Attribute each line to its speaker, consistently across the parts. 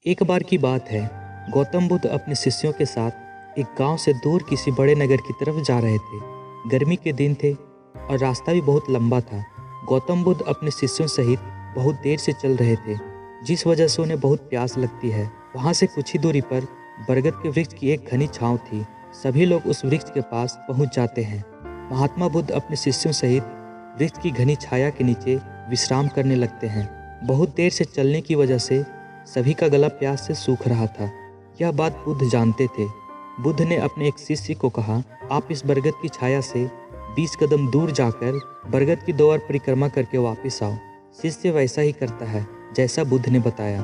Speaker 1: एक बार की बात है, गौतम बुद्ध अपने शिष्यों के साथ एक गांव से दूर किसी बड़े नगर की तरफ जा रहे थे। गर्मी के दिन थे और रास्ता भी बहुत लंबा था। गौतम बुद्ध अपने शिष्यों सहित बहुत देर से चल रहे थे, जिस वजह से उन्हें बहुत प्यास लगती है। वहां से कुछ ही दूरी पर बरगद के वृक्ष की एक घनी छांव थी। सभी लोग उस वृक्ष के पास पहुंच जाते हैं। महात्मा बुद्ध अपने शिष्यों सहित वृक्ष की घनी छाया के नीचे विश्राम करने लगते हैं। बहुत देर से चलने की वजह से सभी का गला प्यास से सूख रहा था। यह बात बुद्ध जानते थे। बुद्ध ने अपने एक शिष्य को कहा, आप इस बरगद की छाया से 20 कदम दूर जाकर बरगद की 2 बार परिक्रमा करके वापस आओ। शिष्य वैसा ही करता है जैसा बुद्ध ने बताया।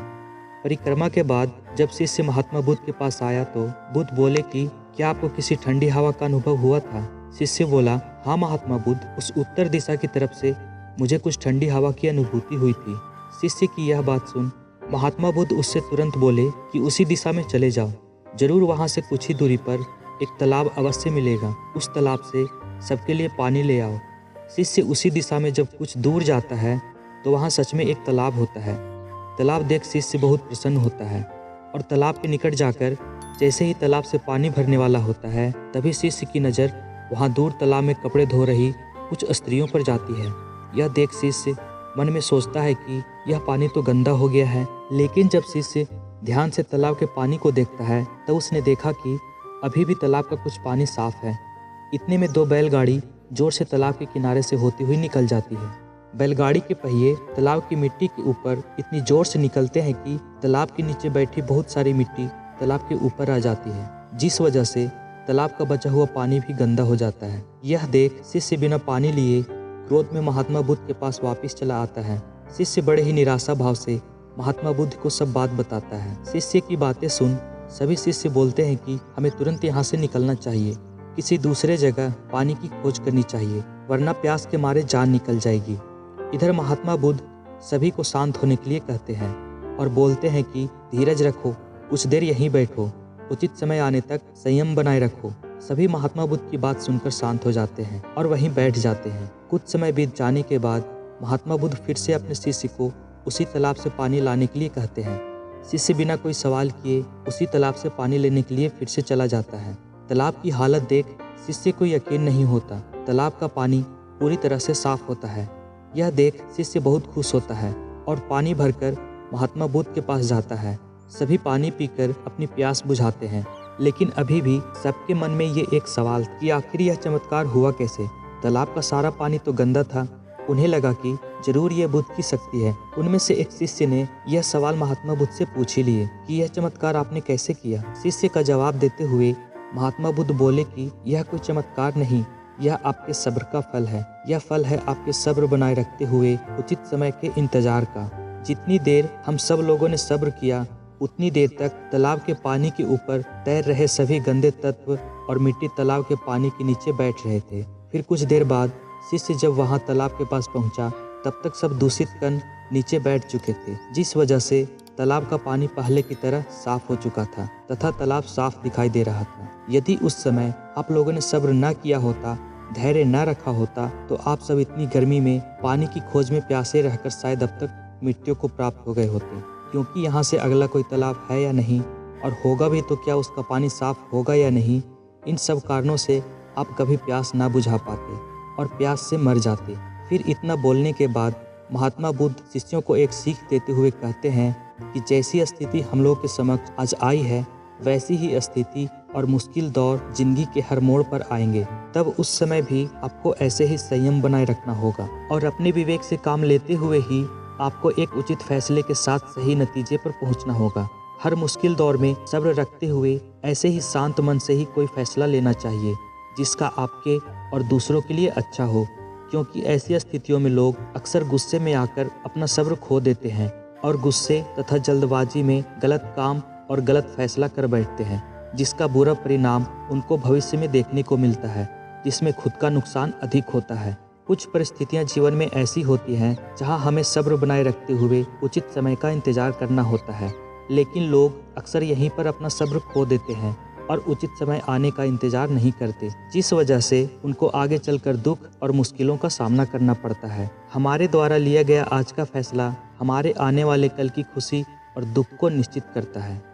Speaker 1: परिक्रमा के बाद जब शिष्य महात्मा बुद्ध के पास आया तो बुद्ध बोले कि क्या आपको किसी ठंडी हवा का अनुभव हुआ था? शिष्य बोला, हाँ महात्मा बुद्ध, उस उत्तर दिशा की तरफ से मुझे कुछ ठंडी हवा की अनुभूति हुई थी। शिष्य की यह बात सुन महात्मा बुद्ध उससे तुरंत बोले कि उसी दिशा में चले जाओ, जरूर वहाँ से कुछ ही दूरी पर एक तालाब अवश्य मिलेगा। उस तालाब से सबके लिए पानी ले आओ। शिष्य उसी दिशा में जब कुछ दूर जाता है तो वहाँ सच में एक तालाब होता है। तालाब देख शिष्य बहुत प्रसन्न होता है और तालाब के निकट जाकर जैसे ही तालाब से पानी भरने वाला होता है तभी शिष्य की नज़र वहाँ दूर तालाब में कपड़े धो रही कुछ स्त्रियों पर जाती है। यह देख शिष्य मन में सोचता है कि यह पानी तो गंदा हो गया है, लेकिन जब शिष्य ध्यान से तालाब के पानी को देखता है तो उसने देखा कि अभी भी तालाब का कुछ पानी साफ है। इतने में 2 बैलगाड़ी जोर से तालाब के किनारे से होती हुई निकल जाती है। बैलगाड़ी के पहिए तालाब की मिट्टी के ऊपर इतनी जोर से निकलते हैं कि तालाब के नीचे बैठी बहुत सारी मिट्टी तालाब के ऊपर आ जाती है, जिस वजह से तालाब का बचा हुआ पानी भी गंदा हो जाता है। यह देख शिष्य बिना पानी लिए क्रोध में महात्मा बुद्ध के पास वापस चला आता है। शिष्य बड़े ही निराशा भाव से महात्मा बुद्ध को सब बात बताता है। शिष्य की बातें सुन सभी शिष्य बोलते हैं कि हमें तुरंत यहाँ से निकलना चाहिए, किसी दूसरे जगह पानी की खोज करनी चाहिए, वरना प्यास के मारे जान निकल जाएगी। इधर महात्मा बुद्ध सभी को शांत होने के लिए कहते हैं और बोलते हैं कि धीरज रखो, कुछ देर यहीं बैठो, उचित समय आने तक संयम बनाए रखो। सभी महात्मा बुद्ध की बात सुनकर शांत हो जाते हैं और वहीं बैठ जाते हैं। कुछ समय बीत जाने के बाद महात्मा बुद्ध फिर से अपने शिष्य को उसी तालाब से पानी लाने के लिए कहते हैं। शिष्य बिना कोई सवाल किए उसी तालाब से पानी लेने के लिए फिर से चला जाता है। तालाब की हालत देख शिष्य को यकीन नहीं होता। तालाब का पानी पूरी तरह से साफ होता है। यह देख शिष्य बहुत खुश होता है और पानी भरकर महात्मा बुद्ध के पास जाता है। सभी पानी पीकर अपनी प्यास बुझाते हैं, लेकिन अभी भी सबके मन में ये एक सवाल कि आखिर यह चमत्कार हुआ कैसे? तालाब का सारा पानी तो गंदा था। उन्हें लगा कि जरूर यह बुद्ध की शक्ति है। उनमें से एक शिष्य ने यह सवाल महात्मा बुद्ध से पूछ ही लिए कि यह चमत्कार आपने कैसे किया? शिष्य का जवाब देते हुए महात्मा बुद्ध बोले कि यह कोई चमत्कार नहीं, यह आपके सब्र का फल है। यह फल है आपके सब्र बनाए रखते हुए उचित समय के इंतजार का। जितनी देर हम सब लोगों ने सब्र किया उतनी देर तक तालाब के पानी के ऊपर तैर रहे सभी गंदे तत्व और मिट्टी तालाब के पानी के नीचे बैठ रहे थे। फिर कुछ देर बाद शिष्य जब वहां तालाब के पास पहुंचा तब तक सब दूषित कण नीचे बैठ चुके थे, जिस वजह से तालाब का पानी पहले की तरह साफ हो चुका था तथा तालाब साफ दिखाई दे रहा था। यदि उस समय आप लोगों ने सब्र न किया होता, धैर्य न रखा होता तो आप सब इतनी गर्मी में पानी की खोज में प्यासे रहकर शायद अब तक मृत्यु को प्राप्त हो गए होते। क्योंकि यहाँ से अगला कोई तालाब है या नहीं, और होगा भी तो क्या उसका पानी साफ होगा या नहीं, इन सब कारणों से आप कभी प्यास ना बुझा पाते और प्यास से मर जाते। फिर इतना बोलने के बाद महात्मा बुद्ध शिष्यों को एक सीख देते हुए कहते हैं कि जैसी स्थिति हम लोग के समक्ष आज आई है वैसी ही स्थिति और मुश्किल दौर जिंदगी के हर मोड़ पर आएंगे। तब उस समय भी आपको ऐसे ही संयम बनाए रखना होगा और अपने विवेक से काम लेते हुए ही आपको एक उचित फैसले के साथ सही नतीजे पर पहुंचना होगा। हर मुश्किल दौर में सब्र रखते हुए ऐसे ही शांत मन से ही कोई फैसला लेना चाहिए जिसका आपके और दूसरों के लिए अच्छा हो, क्योंकि ऐसी स्थितियों में लोग अक्सर गुस्से में आकर अपना सब्र खो देते हैं और गुस्से तथा जल्दबाजी में गलत काम और गलत फैसला कर बैठते हैं, जिसका बुरा परिणाम उनको भविष्य में देखने को मिलता है, जिसमें खुद का नुकसान अधिक होता है। कुछ परिस्थितियां जीवन में ऐसी होती हैं जहां हमें सब्र बनाए रखते हुए उचित समय का इंतजार करना होता है, लेकिन लोग अक्सर यहीं पर अपना सब्र खो देते हैं और उचित समय आने का इंतजार नहीं करते, जिस वजह से उनको आगे चलकर दुख और मुश्किलों का सामना करना पड़ता है। हमारे द्वारा लिया गया आज का फैसला हमारे आने वाले कल की खुशी और दुख को निश्चित करता है।